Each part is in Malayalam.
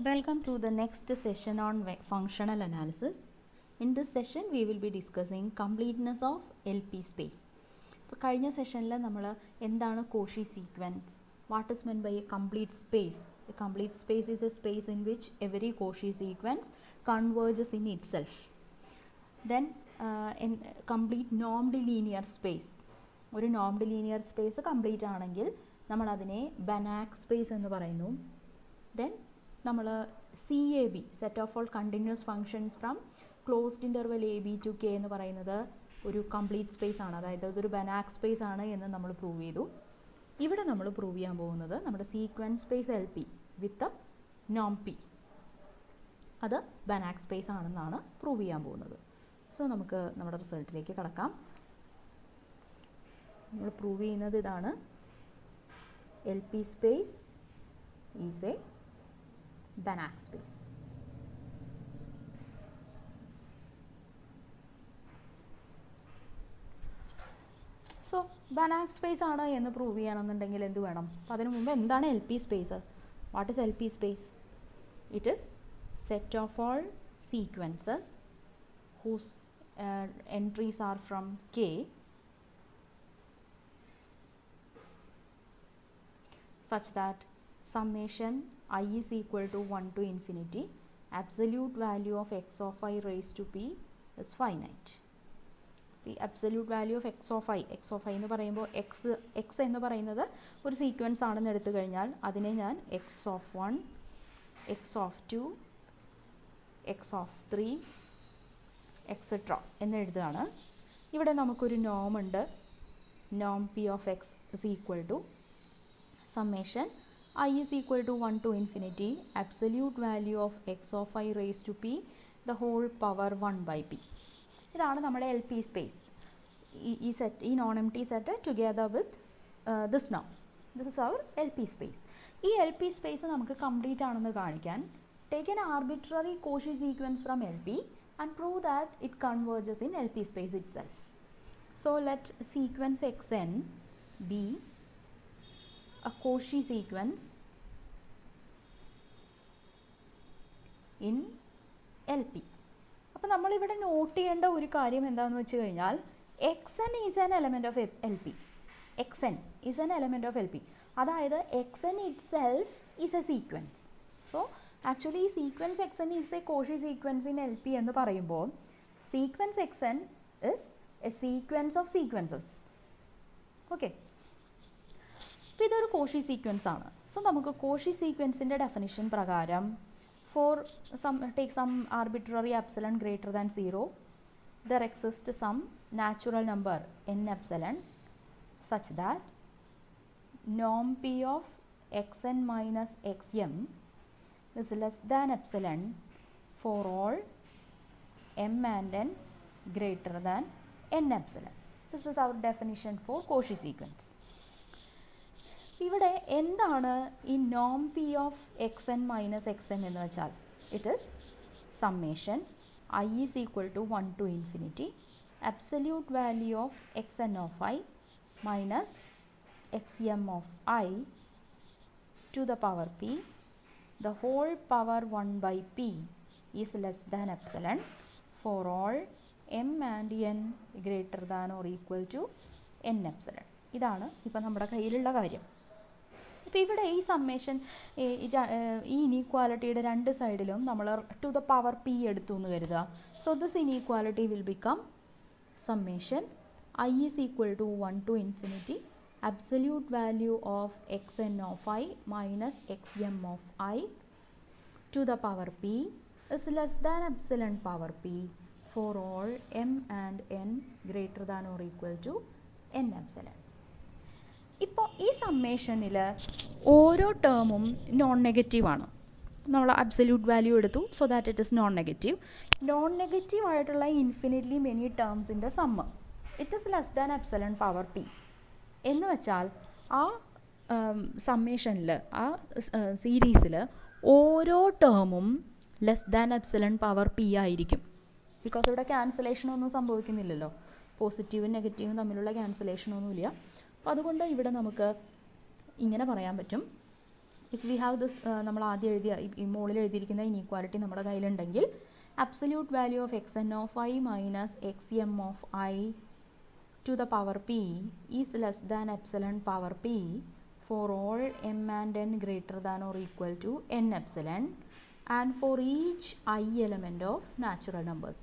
Welcome to the next session on functional analysis. In this session, we will be discussing completeness of LP space. So, കഴിഞ്ഞ സെഷനിൽ നമ്മൾ എന്താണ് Cauchy sequence? What is meant by a complete space? A complete space is a space in which every Cauchy sequence converges in itself. Then, in complete normed linear space. ഒരു normed linear space complete ആണെങ്കിൽ നമ്മൾ അതിനെ Banach space എന്ന് പറയുന്നു. Then നമ്മൾ CAB set of all continuous functions from closed interval AB to K എന്ന് പറയുന്നത് ഒരു കംപ്ലീറ്റ് സ്പേസ് ആണ്, അതായത് ഇതൊരു Banach സ്പേസ് ആണ് എന്ന് നമ്മൾ പ്രൂവ് ചെയ്തു. ഇവിടെ നമ്മൾ പ്രൂവ് ചെയ്യാൻ പോകുന്നത് നമ്മുടെ സീക്വൻസ് സ്പേസ് LP വിത്ത് നോം P അത് Banach സ്പേസ് ആണെന്നാണ് പ്രൂവ് ചെയ്യാൻ പോകുന്നത്. സോ നമുക്ക് നമ്മുടെ റിസൾട്ടിലേക്ക് കടക്കാം. നമ്മൾ പ്രൂവ് ചെയ്യുന്നത് ഇതാണ്, LP space is A Banach space. So Banach space ആണ് എന്ന് പ്രൂവ് ചെയ്യണമെന്നുണ്ടെങ്കിൽ എന്ത് വേണം? അപ്പോൾ അതിനു മുമ്പ് എന്താണ് LP space? What is LP space? It is set of all sequences whose entries are from K such that summation I is equal to 1 to infinity, absolute value of x of I raised to p is finite. The absolute value of x of I എന്ന് പറയുമ്പോൾ x എന്ന് പറയുന്നത് ഒരു സീക്വൻസ് ആണെന്ന് എടുത്തു കഴിഞ്ഞാൽ അതിനെ ഞാൻ x of 1, x of 2, x of 3 etcetera എന്ന് എഴുതുകയാണ്. ഇവിടെ നമുക്കൊരു നോം ഉണ്ട്, നോം p of x is equal to summation I is equal to 1 to infinity, absolute value of x of I raised to p, the whole power 1 by p. ഇതാണ് നമ്മുടെ LP space. ഈ non-empty set together with this norm. This is our LP space. ഈ LP space നമുക്ക് complete ആണെന്ന് കാണിക്കാൻ take an arbitrary Cauchy sequence from LP and prove that it converges in LP space itself. So let sequence xn be a Cauchy sequence in LP. അപ്പോൾ നമ്മൾ ഇവിടെ നോട്ട് ചെയ്യേണ്ട ഒരു കാര്യം എന്താണെന്ന് വെച്ച് കഴിഞ്ഞാൽ xn is an element of LP. xn is an element of LP. അതായത് xn itself is a sequence. So actually sequence xn is a Cauchy sequence in LP എന്ന് പറയുമ്പോൾ sequence xn is a sequence of sequences. Okay. അപ്പോൾ ഇതൊരു Cauchy സീക്വൻസ് ആണ്. സോ നമുക്ക് Cauchy സീക്വൻസിൻ്റെ ഡെഫിനിഷൻ പ്രകാരം take some arbitrary epsilon greater than 0, there exists some natural number n epsilon such that norm p of xn minus xm is less than epsilon for all m and n greater than n epsilon. This is our definition for Cauchy sequence. ഇവിടെ എന്താണ് ഈ നോം p of xn minus xm എന്ന് വെച്ചാൽ it is summation I is equal to 1 to infinity, absolute value of xn of I minus xm of I to the power p, the whole power 1 by p is less than epsilon for all m and n greater than or equal to n epsilon. ഇതാണ് ഇപ്പം നമ്മുടെ കയ്യിലുള്ള കാര്യം. ഇപ്പോൾ ഇവിടെ ഈ സമ്മേഷൻ ഈ ഇനീക്വാലിറ്റിയുടെ രണ്ട് സൈഡിലും നമ്മൾ ടു ദ പവർ p എടുത്തു എന്ന് കരുതുക. So this inequality will become summation I is equal to 1 to infinity, absolute value of xn of I minus xm of I to the power p is less than epsilon power p for all m and n greater than or equal to n epsilon. ഇപ്പോൾ ഈ സമ്മേഷനിൽ ഓരോ ടേമും നോൺ നെഗറ്റീവ് ആണ്. നമ്മൾ അബ്സല്യൂട്ട് വാല്യൂ എടുത്തു, so that it is non negative. Non negative ആയിട്ടുള്ള ഇൻഫിനിറ്റ്ലി മെനി ടേംസിൻ്റെ sum it is less than epsilon power p എന്ന് വെച്ചാൽ ആ സമ്മേഷനിൽ ആ സീരീസിൽ ഓരോ ടേമും less than epsilon power p ആയിരിക്കും. ബിക്കോസ് ഇവിടെ ക്യാൻസലേഷനൊന്നും സംഭവിക്കുന്നില്ലല്ലോ, പോസിറ്റീവും നെഗറ്റീവും തമ്മിലുള്ള ക്യാൻസലേഷനൊന്നുമില്ല. അപ്പോൾ അതുകൊണ്ട് ഇവിടെ നമുക്ക് ഇങ്ങനെ പറയാൻ പറ്റും, ഇഫ് വി ഹാവ് ദിസ് നമ്മൾ ആദ്യം എഴുതിയ ഈ മുകളിൽ എഴുതിയിരിക്കുന്ന ഇനീക്വാലിറ്റി നമ്മുടെ കയ്യിലുണ്ടെങ്കിൽ absolute value of xn of I minus xm of I to the power p is less than epsilon power p for all m and n greater than or equal to n epsilon and for each I element of natural numbers.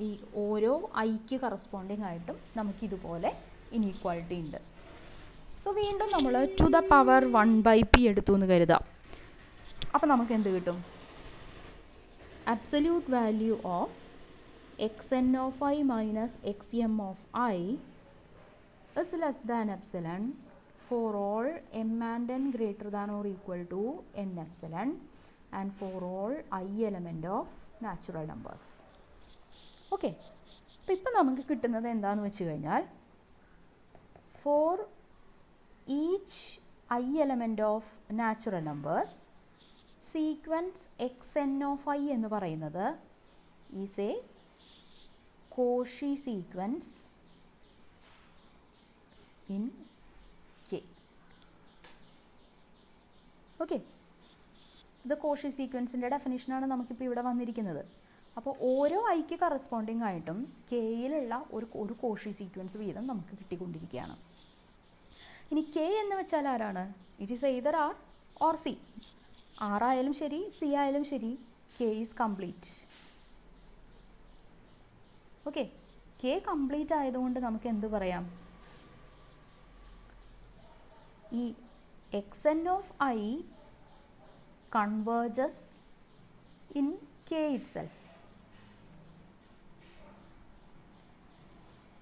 ഈ ഓരോ ഐക്ക് കറസ്പോണ്ടിങ് ആയിട്ടും നമുക്കിതുപോലെ ഇനീക്വാലിറ്റി ഉണ്ട്. സോ വീണ്ടും നമ്മൾ ടു ദ പവർ 1/p എടുത്തു എന്ന് കരുതാം. അപ്പോൾ നമുക്ക് എന്ത് കിട്ടും? absolute value of xn of I minus xm of I is less than epsilon for all m and n greater than or equal to n epsilon and for all I element of natural numbers. Okay, അപ്പോൾ ഇപ്പം നമുക്ക് കിട്ടുന്നത് എന്താണെന്ന് വെച്ച് കഴിഞ്ഞാൽ for each I element of natural numbers sequence xn of I എന്ന് പറയുന്നത് is a Cauchy sequence in K. Okay, ഇത് Cauchy സീക്വൻസിൻ്റെ ഡെഫിനിഷനാണ് നമുക്കിപ്പോൾ ഇവിടെ വന്നിരിക്കുന്നത്. അപ്പോൾ ഓരോ ഐക്ക് കറസ്പോണ്ടിങ് ആയിട്ടും കെയിലുള്ള ഒരു Cauchy സീക്വൻസ് വീതം നമുക്ക് കിട്ടിക്കൊണ്ടിരിക്കുകയാണ്. ഇനി കെ എന്ന് വെച്ചാൽ ആരാണ്? It is either R or C. R ആയാലും ശരി, സി ആയാലും ശരി, K is complete. Okay, K complete ആയതുകൊണ്ട് നമുക്ക് എന്ത് പറയാം? ഈ xn of i converges in K itself.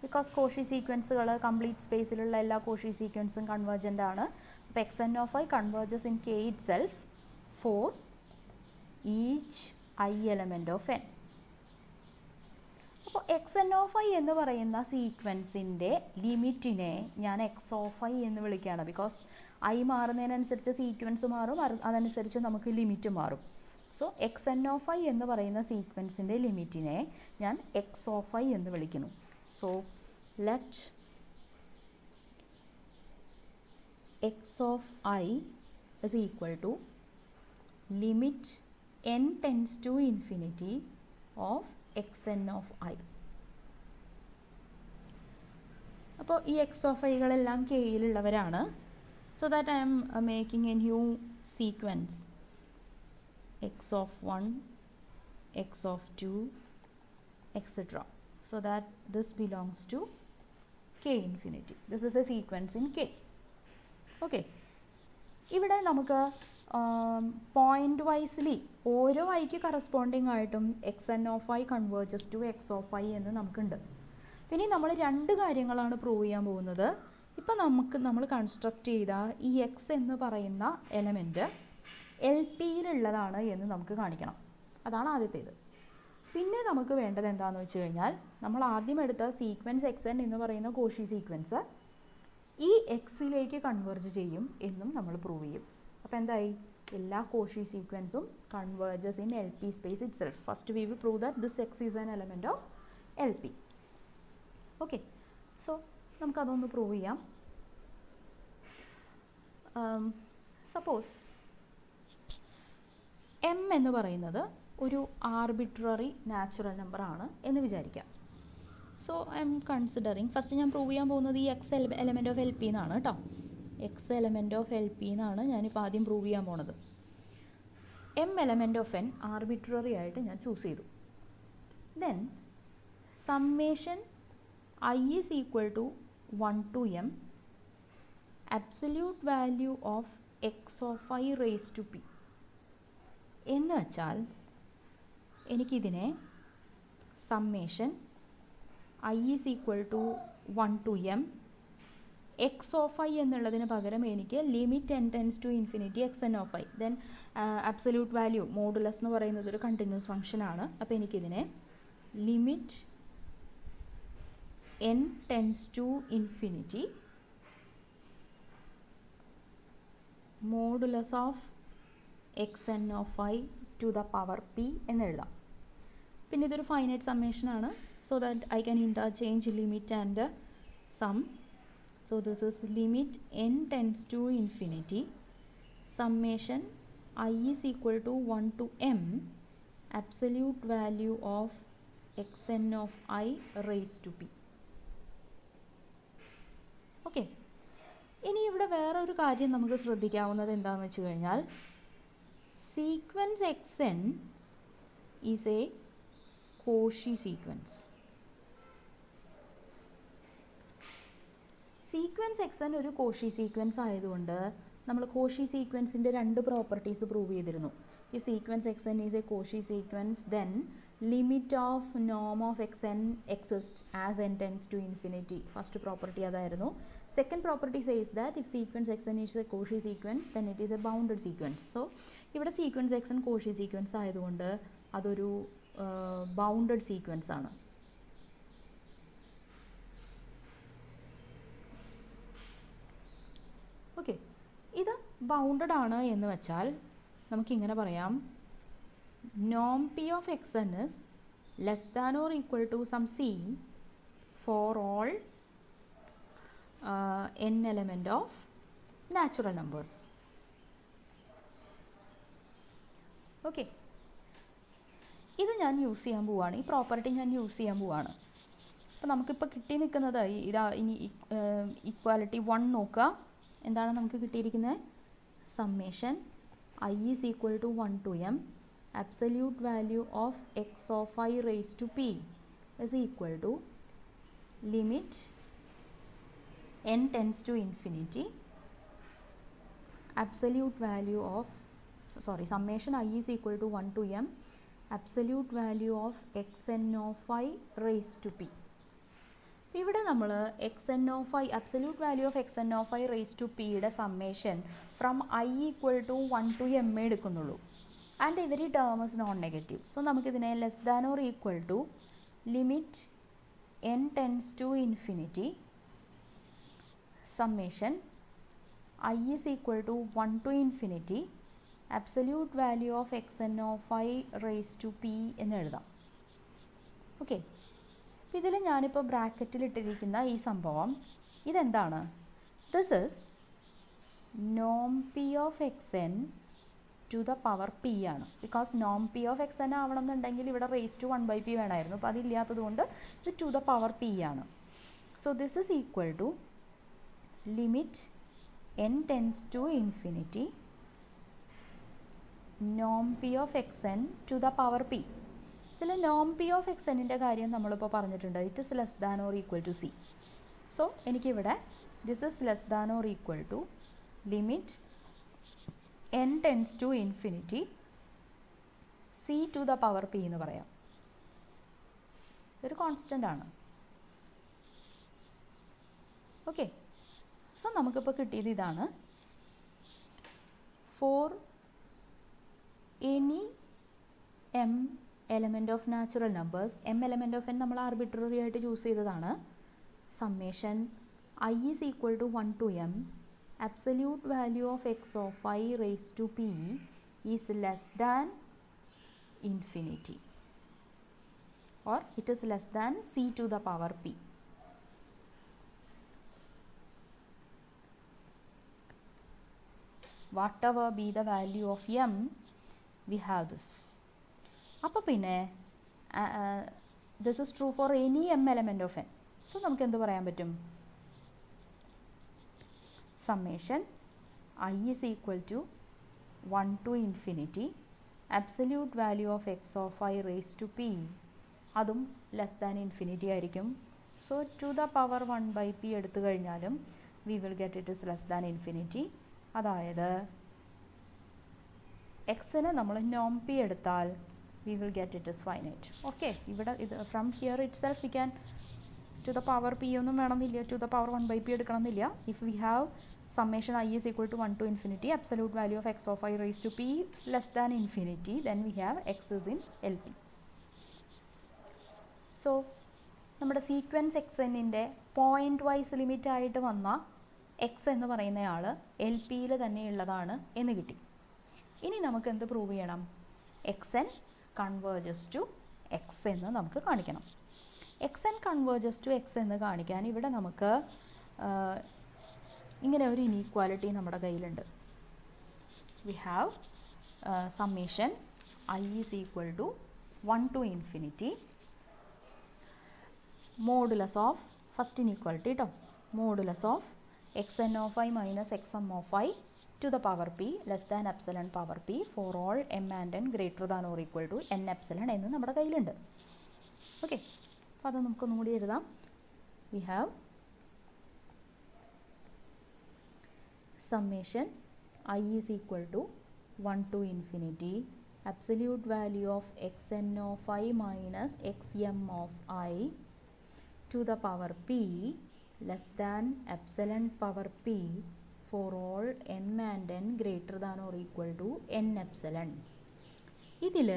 Because Cauchy സീക്വൻസുകൾ കംപ്ലീറ്റ് സ്പേസിലുള്ള എല്ലാ Cauchy സീക്വൻസും കൺവേർജൻ്റ് ആണ്. അപ്പോൾ xn of i converges in K itself for each i element of N. അപ്പോൾ xn ഓഫ് ഐ എന്ന് പറയുന്ന സീക്വൻസിൻ്റെ ലിമിറ്റിനെ ഞാൻ x ഓഫ് ഐ എന്ന് വിളിക്കുകയാണ്. ബിക്കോസ് ഐ മാറുന്നതിനനുസരിച്ച് സീക്വൻസ് മാറും, അതനുസരിച്ച് നമുക്ക് ലിമിറ്റ് മാറും. സോ xn ഓഫ് ഐ എന്ന് പറയുന്ന സീക്വൻസിൻ്റെ ലിമിറ്റിനെ ഞാൻ x ഓഫ് ഐ എന്ന് വിളിക്കുന്നു. So let x of I is equal to limit n tends to infinity of xn of I. അപ്പോൾ ഈ x of iകളെല്ലാം കെയിലുള്ളവരാണ്. So that I am making a new sequence x of 1, x of 2, etc. So that this belongs to k infinity. This is a sequence in k. Okay. ഇവിടെ നമുക്ക് പോയിന്റ് വൈസ്ലി ഓരോ ഐക്ക് കറസ്പോണ്ടിങ് ആയിട്ടും xn of i converges to x of i എന്ന് നമുക്കുണ്ട്. പിന്നെ നമ്മൾ രണ്ട് കാര്യങ്ങളാണ് പ്രൂവ് ചെയ്യാൻ പോകുന്നത്. ഇപ്പം നമ്മൾ കൺസ്ട്രക്റ്റ് ചെയ്ത ഈ x എന്ന് പറയുന്ന എലമെൻറ്റ് എൽ പിയിലുള്ളതാണ് എന്ന് നമുക്ക് കാണിക്കണം. അതാണ് ആദ്യത്തേത്. പിന്നെ നമുക്ക് വേണ്ടത് എന്താണെന്ന് വെച്ച് കഴിഞ്ഞാൽ നമ്മൾ ആദ്യം എടുത്ത സീക്വൻസ് xn എന്ന് പറയുന്ന Cauchy സീക്വൻസ് ഈ എക്സിലേക്ക് കൺവേർജ് ചെയ്യും എന്നും നമ്മൾ പ്രൂവ് ചെയ്യും. അപ്പോൾ എന്തായി? എല്ലാ Cauchy സീക്വൻസും converges in l p space itself. First we will prove that this x is an element of l p. Okay, so നമുക്കതൊന്ന് പ്രൂവ് ചെയ്യാം. സപ്പോസ് എം എന്ന് പറയുന്നത് ഒരു ആർബിട്രറി നാച്ചുറൽ നമ്പർ ആണ് എന്ന് വിചാരിക്കാം. So I'm considering, first ഞാൻ പ്രൂവ് ചെയ്യാൻ പോകുന്നത് ഈ x element of l p എന്നാണ് കേട്ടോ. X element of l p എന്നാണ് ഞാനിപ്പോൾ ആദ്യം പ്രൂവ് ചെയ്യാൻ പോണത്. M element of n arbitrary ആയിട്ട് ഞാൻ ചൂസ് ചെയ്തു. Then summation i is equal to 1 to m absolute value of x of I raised to p എന്ന് വെച്ചാൽ എനിക്കിതിനെ summation i is equal to 1 to m x of i എന്നുള്ളതിന് പകരം എനിക്ക് limit n tends to infinity xn of i, then absolute value modulus എന്ന് പറയുന്നത് ഒരു കണ്ടിന്യൂസ് ഫംഗ്ഷനാണ്. അപ്പോൾ എനിക്കിതിനെ limit n tends to infinity modulus of xn of i to the power p എന്ന് എഴുതാം. പിന്നെ ഇതൊരു ഫൈനൈറ്റ് സമ്മേഷനാണ്. So that I can interchange limit and sum. So this is limit n tends to infinity summation I is equal to 1 to m absolute value of xn of I raised to p. Okay, ഇനി ഇവിടെ വേറെ ഒരു കാര്യം നമുക്ക് ശ്രദ്ധിക്കാവുന്നത് എന്താണെന്ന് വെച്ച് കഴിഞ്ഞാൽ sequence xn is A Cauchy sequence. Sequence xn ഒരു കോഷി സീക്വൻസ് ആയതുകൊണ്ട് നമ്മൾ കോഷി സീക്വൻസിൻ്റെ രണ്ട് പ്രോപ്പർട്ടീസ് പ്രൂവ് ചെയ്തിരുന്നു. If sequence xn is a Cauchy sequence, then limit of norm of xn exists as n tends to infinity. First property അതായിരുന്നു. Second property says that if sequence xn is a Cauchy sequence, then it is a bounded sequence. So ഇവിടെ sequence xn Cauchy sequence ആയതുകൊണ്ട് അതൊരു bounded sequence ആണ്. ഓക്കെ, ഇത് ബൗണ്ടഡ് ആണ് എന്ന് വെച്ചാൽ നമുക്കിങ്ങനെ പറയാം, norm p of xn is less than or equal to some c for all n element of natural numbers. Okay, ഇത് ഞാൻ യൂസ് ചെയ്യാൻ പോവുകയാണ്, ഈ പ്രോപ്പർട്ടി ഞാൻ യൂസ് ചെയ്യാൻ പോവുകയാണ്. അപ്പോൾ നമുക്കിപ്പോൾ കിട്ടി നിൽക്കുന്നത് ഇതാ. ഇനി ഇക്വാലിറ്റി 1 നോക്കുക. എന്താണ് നമുക്ക് കിട്ടിയിരിക്കുന്നത്? Summation I is equal to 1 to m absolute value of x of I raised to p is equal to limit n tends to infinity absolute value of summation I is equal to 1 to m absolute value of xn of I raised to p. ഇവിടെ നമ്മൾ xn of I absolute value of xn of I raised to p യുടെ summation from I equal to 1 to m എടുക്കുന്നുള്ളൂ. And every term is non negative. So നമുക്കിതിനെ less than or equal to limit n tends to infinity summation I is equal to 1 to infinity absolute value of xn of I raised to p എന്ന് എഴുതാം. ഓക്കെ, ഇതിൽ ഞാനിപ്പോൾ ബ്രാക്കറ്റിൽ ഇട്ടിരിക്കുന്ന ഈ സംഭവം ഇതെന്താണ്? ദിസ് ഇസ് നോം p of xn to the power p ആണ്. ബിക്കോസ് നോം p of xn ആവണം എന്നുണ്ടെങ്കിൽ ഇവിടെ റേസ് ടു 1/p വേണമായിരുന്നു. അപ്പോൾ അതില്ലാത്തത് കൊണ്ട് ഇത് ടു ദ പവർ p ആണ്. So this is equal to limit n tends to infinity നോം p of xn to the power p. ഇതിൽ നോം p of xnൻ്റെ കാര്യം നമ്മളിപ്പോൾ പറഞ്ഞിട്ടുണ്ട്. It is less than or equal to c. സോ എനിക്കിവിടെ this is less than or equal to limit n tends to infinity c to the power p എന്ന് പറയാം. ഇതൊരു കോൺസ്റ്റൻ്റ് ആണ്. ഓക്കെ, സോ നമുക്കിപ്പോൾ കിട്ടിയത് ഇതാണ്. For any m element of natural numbers, m element of n നമ്മൾ ആർബിട്രറി ആയിട്ട് ചൂസ് ചെയ്തതാണ്. Summation I is equal to 1 to m absolute value of x of I raised to p is less than infinity or it is less than c to the power p. Whatever be the value of m, we have this. അപ്പോൾ പിന്നെ this is true for any m element of n. So നമുക്ക് എന്ത് പറയാൻ പറ്റും? Summation I is equal to 1 to infinity absolute value of x of I raised to p, അതും ലെസ് ദാൻ ഇൻഫിനിറ്റി ആയിരിക്കും. So to the power 1/p എടുത്തു കഴിഞ്ഞാലും we will get it is less than infinity. അതായത് എക്സിന് നമ്മൾ നോം p എടുത്താൽ we will get it as finite. Okay, ഇവിടെ ഇത് from here itself we can to the power p ഒന്നും വേണമെന്നില്ല, to the power 1/p എടുക്കണമെന്നില്ല. if we have summation I is equal to 1 to infinity absolute value of x of I raised to p less than infinity, then we have x is in LP. so നമ്മുടെ സീക്വൻസ് xnൻ്റെ പോയിന്റ് വൈസ് ലിമിറ്റ് ആയിട്ട് വന്ന x എന്ന് പറയുന്നയാൾ എൽ പിയിൽ തന്നെ ഉള്ളതാണ് എന്ന് കിട്ടി. ഇനി നമുക്ക് എന്ത് പ്രൂവ് ചെയ്യണം? xn converges to x എന്ന് നമുക്ക് കാണിക്കണം. xn converges to x എന്ന് കാണിക്കാൻ ഇവിടെ നമുക്ക് ഇങ്ങനെ ഒരു ഇനീക്വാലിറ്റി നമ്മുടെ കയ്യിലുണ്ട്. we have summation I is equal to 1 to infinity modulus of first inequality term, modulus of xn of I minus xm of I to the power p less than epsilon power p for all m and n greater than or equal to n epsilon എന്ന് നമ്മുടെ കയ്യിലുണ്ട്. ഓക്കെ, അപ്പോൾ അത് നമുക്കൊന്നും കൂടി എഴുതാം. We have summation I is equal to 1 to infinity absolute value of xn of I minus xm of I to the power p less than epsilon power p for all m and n greater than or equal to n epsilon. ഇതിൽ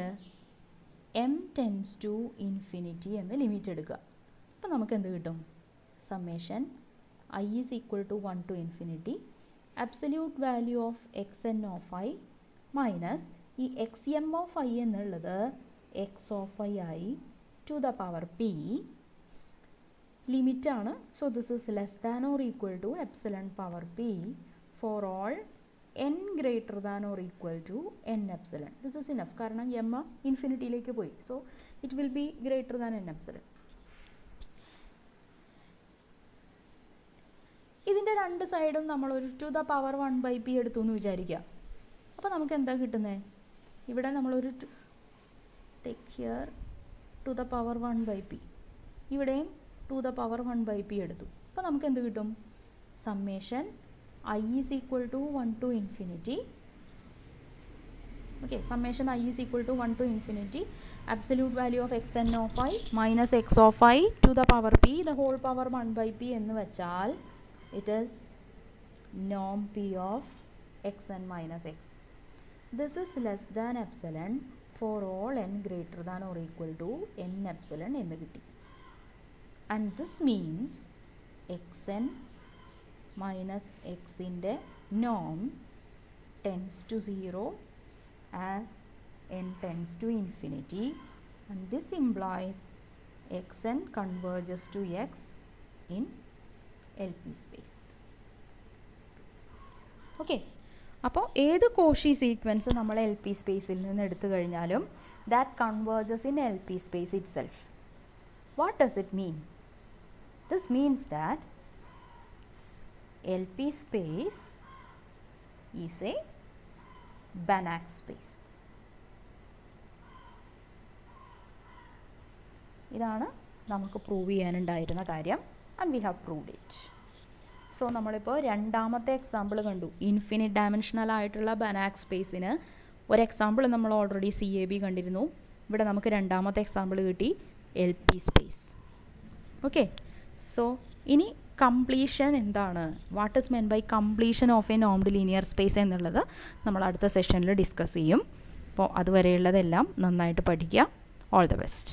m tends to infinity എന്ന ലിമിറ്റ് എടുക്കുക. അപ്പോൾ നമുക്ക് എന്ത് കിട്ടും? summation I is equal to 1 to infinity absolute value of xn of I minus ഈ xm of I എന്നുള്ളത് x of I ആയി to the power p ലിമിറ്റാണ്. So this is less than or equal to epsilon power p for all n greater than or equal to n epsilon. This is enough, കാരണം m ഇൻഫിനിറ്റിയിലേക്ക് പോയി. So it will be greater than n epsilon. ഇതിൻ്റെ രണ്ട് സൈഡും നമ്മളൊരു ടു ദ പവർ 1/p എടുത്തു എന്ന് വിചാരിക്കുക. അപ്പോൾ നമുക്ക് എന്താ കിട്ടുന്നത്? ഇവിടെ നമ്മളൊരു take here to the power 1/p, ഇവിടെയും ടു ദ പവർ 1/p എടുത്തു. അപ്പോൾ നമുക്ക് എന്ത് കിട്ടും? Summation I is equal to 1 to infinity. Okay, summation I is equal to 1 to infinity absolute value of xn of I minus x of I to the power p the whole power 1/p എന്ന് വെച്ചാൽ it is norm p of xn minus x. This is less than epsilon for all n greater than or equal to n epsilon എന്ന് കിട്ടി. And this means xn minus x ന്റെ norm tends to 0 as n tends to infinity, and this implies xn converges to x in LP space. Okay, അപ്പോൾ ഏത് കോഷി സീക്വൻസ് നമ്മൾ എൽ പി സ്പേസിൽ നിന്ന് എടുത്തു കഴിഞ്ഞാലും that converges in LP space itself. What does it mean? This means that LP space is a Banach space. ഇതാണ് നമുക്ക് പ്രൂവ് ചെയ്യാനുണ്ടായിരുന്ന കാര്യം, and we have proved it. So നമ്മളിപ്പോൾ രണ്ടാമത്തെ എക്സാമ്പിൾ കണ്ടു. ഇൻഫിനിറ്റ് ഡയമെൻഷണൽ ആയിട്ടുള്ള ബനാക് സ്പേസിന് ഒരു എക്സാമ്പിൾ നമ്മൾ ഓൾറെഡി CAB കണ്ടിരുന്നു. ഇവിടെ നമുക്ക് രണ്ടാമത്തെ എക്സാമ്പിൾ കിട്ടി LP സ്പേസ്. ഓക്കെ, സോ ഇനി കംപ്ലീഷൻ എന്താണ്, what is meant by completion of a normed linear space എന്നുള്ളത് നമ്മൾ അടുത്ത സെഷനിൽ ഡിസ്കസ് ചെയ്യും. അപ്പോൾ അതുവരെയുള്ളതെല്ലാം നന്നായിട്ട് പഠിക്കുക. All the best.